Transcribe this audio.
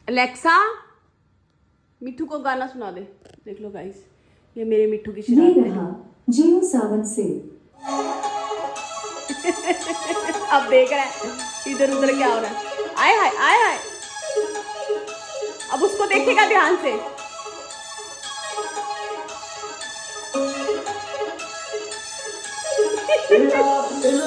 Alexa मिट्ठू को गाना सुना दे। देख लो गाइस, ये मेरे मिट्ठू की ये शरारत रहा जियो सावन से। अब देख रहा है इधर उधर क्या हो रहा है। आए हाय आए हाय, अब उसको देखेगा ध्यान से। तेरा दिल